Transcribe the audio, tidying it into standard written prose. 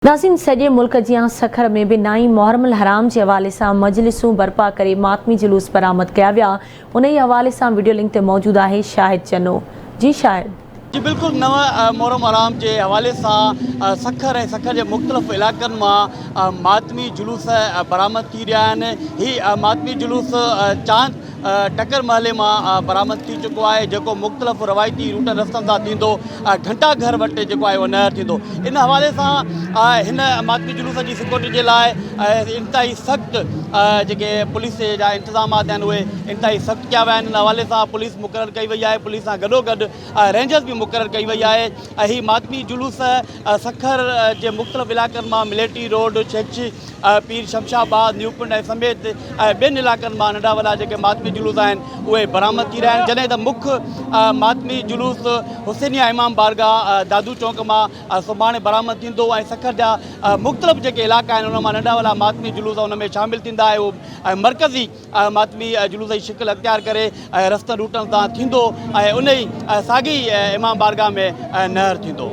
नाज़रीन, सॼे मुल्क जियां सखर में भी नाई मुहर्रम हराम के हवाले से मजलिसूं बर्पा करे मातमी जुलूस बरामद किया विया। उन हवाले से वीडियो लिंक ते मौजूद है शाहिद चनो। जी शाहिद। जी बिल्कुल, नव मुहर्रम हराम के हवाले से सखर के मुख्तलिफ़ इलाक़न में मातमी जुलूस बरामद थी रहा है। ही मातमी जुलूस चांद टकर महले में बरामद थी चुको है, जो मुख्तलिफ़ रवायती रूट रस्तन सां थींदो घंटा घर वटे जो है वो नहर थींदो। इन हवाले से इन मातमी जुलूस की सिक्योरिटी के लिए इंतहाई सख्त जेके पुलिस जा इंतजामात हैं उहे इंतहाई सख्त किया विया आहिनि। इन हवाले से पुलिस मुक़रर कई वई है। पुलिस सां गॾोगॾु रेंजर्स भी मुक़रर कई वई है। ही मातमी जुलूस सखर के मुख्तलिफ़ इलाक़न में मिलेटी रोड, छेछ, पीर शमशाबाद, न्यूपिंड समेत बिन इलाक़न में नंढा वॾा जेके मातमी जुलूस आहिनि उहे बरामद थी रहिया आहिनि। जॾहिं त मुख्य मातमी जुलूस हुसैनिया इमाम बारगाह दादू चौक में सुभाणे बरामद थींदो ऐं सखर जा मुख्तलिफ़ जेके इलाक़ा आहिनि उन मां नंढा वॾा मातमी जुलूस उन में शामिल थींदा ऐं उहो मरकज़ी मातमी जुलूस जी शिकिल अख़्तियार करे रस्तनि रूटनि तां थींदो ऐं उन ई साॻी इमाम बारगाह में नहर थींदो।